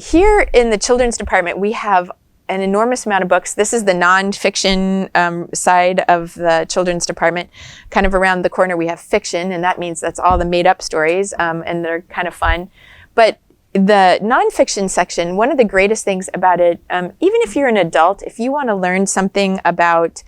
here in the children's department, we have an enormous amount of books. This is the nonfiction side of the children's department. Kind of around the corner, we have fiction, and that means that's all the made-up stories, and they're kind of fun. But the nonfiction section, one of the greatest things about it, even if you're an adult, if you want to learn something about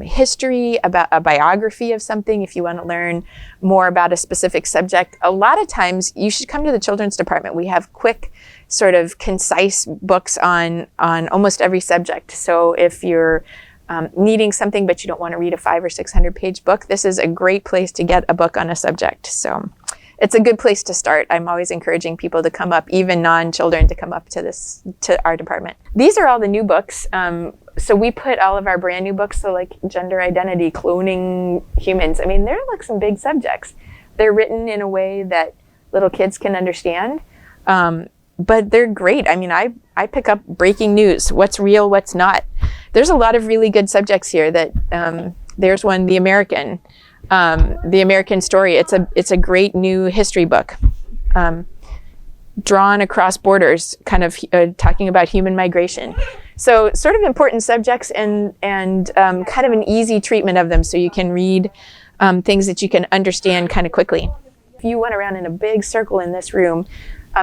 history, about a biography of something, if you want to learn more about a specific subject, a lot of times you should come to the children's department. We have quick, sort of concise books on almost every subject. So if you're needing something but you don't want to read a 500 or 600 page book, this is a great place to get a book on a subject. So it's a good place to start. I'm always encouraging people to come up, even non-children, to come up to our department. These are all the new books. So we put all of our brand new books, so like gender identity, cloning humans. I mean, they're like some big subjects. They're written in a way that little kids can understand, but they're great. I mean, I pick up breaking news, what's real, what's not. There's a lot of really good subjects here that, there's one, The American Story. It's a great new history book, drawn across borders, kind of talking about human migration. So sort of important subjects and kind of an easy treatment of them, so you can read things that you can understand kind of quickly. If you went around in a big circle in this room,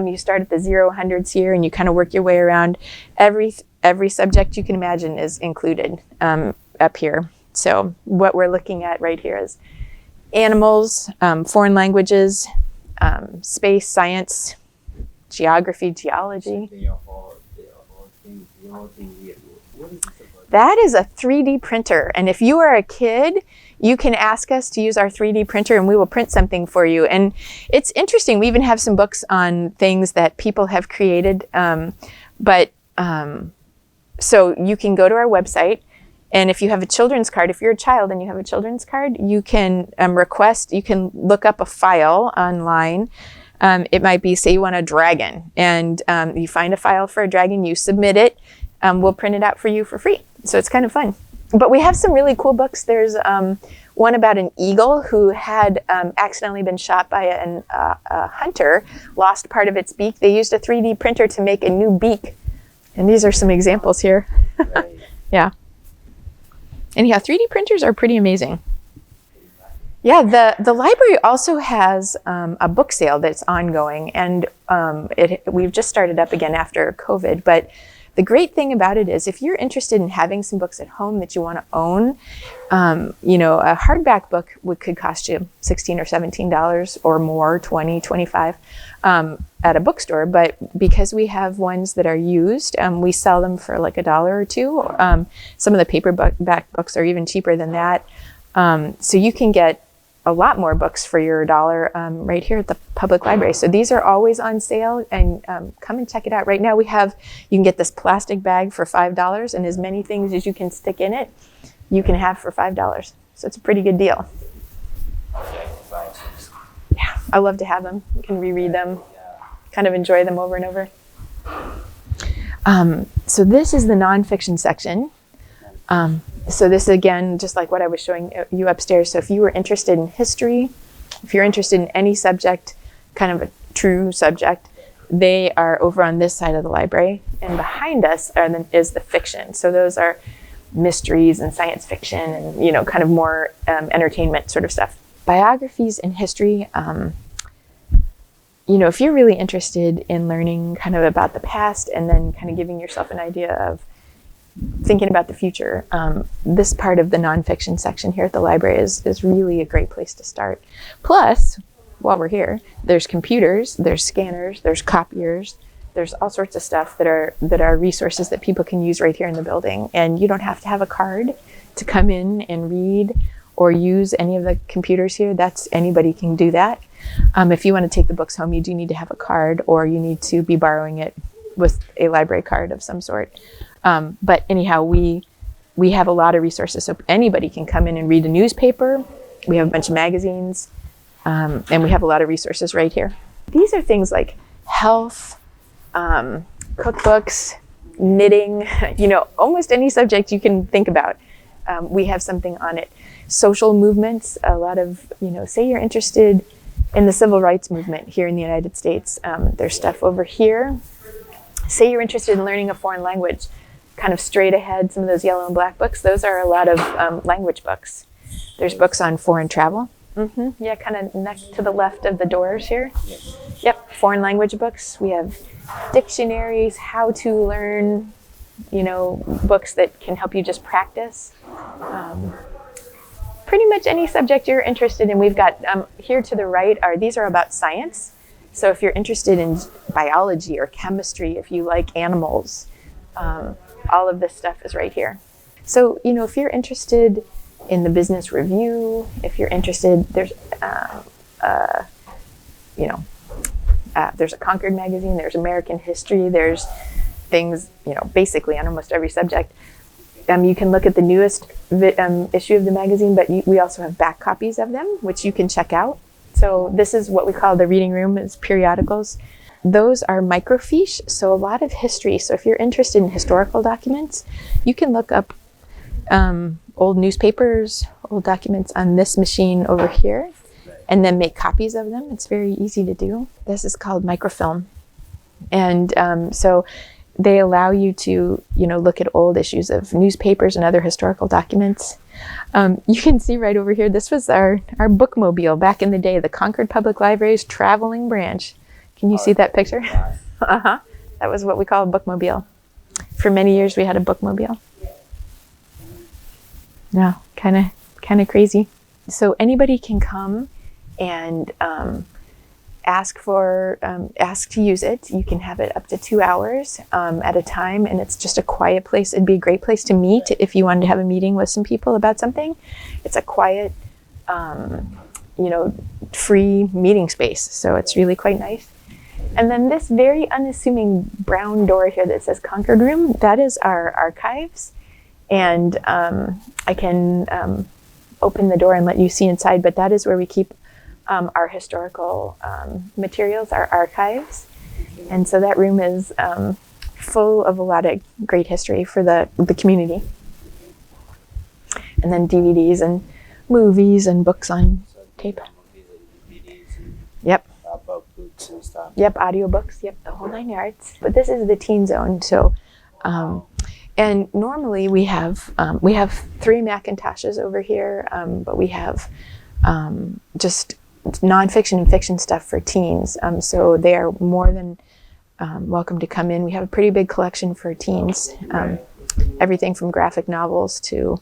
you start at the 0-100s here and you kind of work your way around. Every subject you can imagine is included up here. So what we're looking at right here is animals, foreign languages, space, science, geography, geology. That is a 3D printer. And if you are a kid, you can ask us to use our 3D printer and we will print something for you. And it's interesting. We even have some books on things that people have created. So you can go to our website, and if you have a children's card, if you're a child and you have a children's card, you can you can look up a file online. It might be, say you want a dragon, and you find a file for a dragon, you submit it, we'll print it out for you for free. So it's kind of fun. But we have some really cool books. There's one about an eagle who had accidentally been shot by a hunter, lost part of its beak. They used a 3D printer to make a new beak. And these are some examples here. Yeah. Anyhow, 3D printers are pretty amazing. Yeah, the library also has a book sale that's ongoing, and we've just started up again after COVID. But the great thing about it is, if you're interested in having some books at home that you want to own, a hardback book could cost you $16 or $17 or more, $20, $25 at a bookstore. But because we have ones that are used, we sell them for like $1 or $2. Some of the paperback books are even cheaper than that. So you can get a lot more books for your $1 right here at the public library. So these are always on sale, and come and check it out. Right now you can get this plastic bag for $5, and as many things as you can stick in it, you can have for $5. So it's a pretty good deal. Yeah, I love to have them. You can reread them, kind of enjoy them over and over. So this is the nonfiction section. So this, again, just like what I was showing you upstairs. So if you were interested in history, if you're interested in any subject, kind of a true subject, they are over on this side of the library. And behind us is the fiction. So those are mysteries and science fiction and, kind of more entertainment sort of stuff. Biographies and history, if you're really interested in learning kind of about the past and then kind of giving yourself an idea of thinking about the future, this part of the nonfiction section here at the library is really a great place to start. Plus, while we're here, there's computers, there's scanners, there's copiers, there's all sorts of stuff that are resources that people can use right here in the building. And you don't have to have a card to come in and read or use any of the computers here. Anybody can do that. If you want to take the books home, you do need to have a card, or you need to be borrowing it with a library card of some sort. But anyhow, we have a lot of resources, so anybody can come in and read a newspaper. We have a bunch of magazines, and we have a lot of resources right here. These are things like health, cookbooks, knitting, almost any subject you can think about. We have something on it. Social movements, a lot of, say you're interested in the civil rights movement here in the United States. There's stuff over here. Say you're interested in learning a foreign language, kind of straight ahead, some of those yellow and black books, those are a lot of language books. There's books on foreign travel. Yeah, kind of next to the left of the doors here. Yep, foreign language books. We have dictionaries, how to learn, books that can help you just practice. Pretty much any subject you're interested in. We've got here to the right these are about science. So if you're interested in biology or chemistry, if you like animals, all of this stuff is right here. So, if you're interested in the Business Review, if you're interested, there's a Concord magazine, there's American history, there's things, basically on almost every subject. You can look at the newest issue of the magazine, but we also have back copies of them, which you can check out. So this is what we call the reading room, is periodicals. Those are microfiche, so a lot of history. So if you're interested in historical documents, you can look up old newspapers, old documents on this machine over here, and then make copies of them. It's very easy to do. This is called microfilm. And so they allow you to, look at old issues of newspapers and other historical documents. You can see right over here, this was our bookmobile back in the day, the Concord Public Library's traveling branch. Can you see that picture? That was what we call a bookmobile. For many years, we had a bookmobile. Yeah, kind of crazy. So anybody can come and ask to use it. You can have it up to 2 hours at a time, and it's just a quiet place. It'd be a great place to meet if you wanted to have a meeting with some people about something. It's a quiet, free meeting space, so it's really quite nice. And then this very unassuming brown door here that says Concord Room, that is our archives. And I can open the door and let you see inside, but that is where we keep our historical materials, our archives. And so that room is full of a lot of great history for the community. And then DVDs and movies and books on tape. Yep. Books and stuff. Yep, audiobooks, yep, the whole 9 yards. But this is the teen zone, so and normally we have 3 Macintoshes over here, but we have just nonfiction and fiction stuff for teens. So they are more than welcome to come in. We have a pretty big collection for teens, everything from graphic novels to,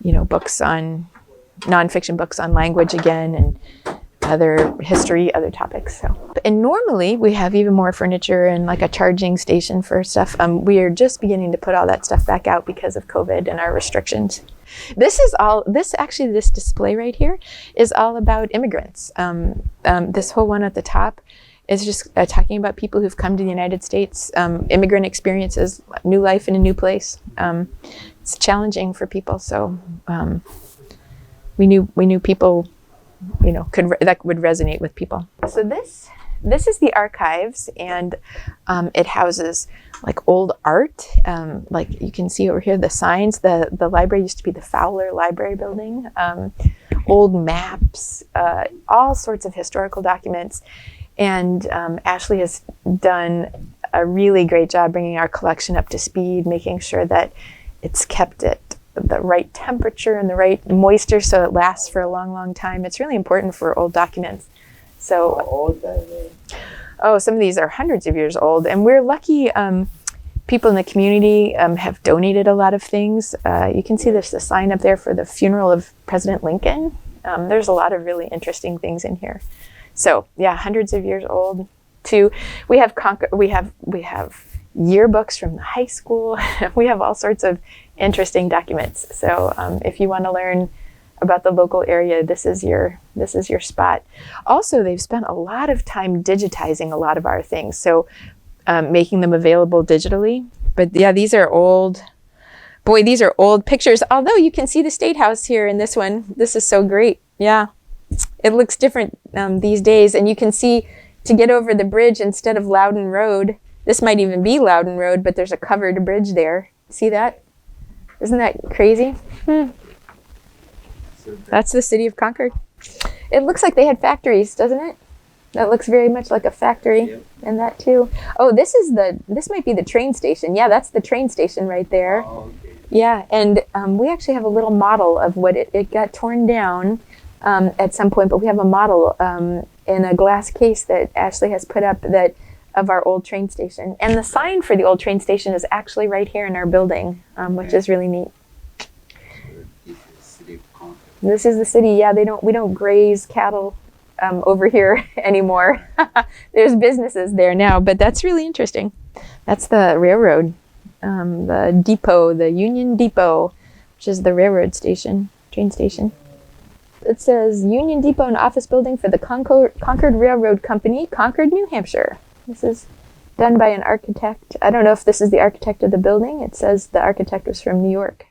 books on nonfiction books on language again, and other history, other topics. So, and normally we have even more furniture and like a charging station for stuff. We are just beginning to put all that stuff back out because of COVID and our restrictions. This display right here is all about immigrants. This whole one at the top is just talking about people who've come to the United States, immigrant experiences, new life in a new place. It's challenging for people, so we knew people, that would resonate with people. So this is the archives, and it houses like old art. Like you can see over here, the signs. The library used to be the Fowler Library Building. Old maps, all sorts of historical documents. And Ashley has done a really great job bringing our collection up to speed, making sure that it's kept at the right temperature and the right moisture so it lasts for a long, long time. It's really important for old documents. So, how old are they? Oh, some of these are hundreds of years old, and we're lucky. People in the community have donated a lot of things. You can see there's a sign up there for the funeral of President Lincoln. There's a lot of really interesting things in here. So yeah, hundreds of years old. Too, we have yearbooks from the high school. We have all sorts of interesting documents. So if you want to learn about the local area, this is your spot. Also, they've spent a lot of time digitizing a lot of our things, so making them available digitally. But yeah, these are old. Boy, these are old pictures. Although you can see the State House here in this one. This is so great. Yeah, it looks different these days, and you can see to get over the bridge instead of Loudon Road. This might even be Loudon Road, but there's a covered bridge there. See that? Isn't that crazy? That's the city of Concord. It looks like they had factories, doesn't it? That looks very much like a factory. Yep. And that too. Oh, this might be the train station. Yeah, that's the train station right there. Oh, okay. Yeah, and we actually have a little model of what it got torn down at some point, but we have a model in a glass case that Ashley has put up that of our old train station. And the sign for the old train station is actually right here in our building, which is really neat. This is City of Concord. This is the city. Yeah, we don't graze cattle over here anymore. There's businesses there now, but that's really interesting. That's the railroad, the depot, the Union Depot, which is the railroad station, train station. It says Union Depot and office building for the Concord Railroad Company, Concord, New Hampshire. This is done by an architect. I don't know if this is the architect of the building. It says the architect was from New York.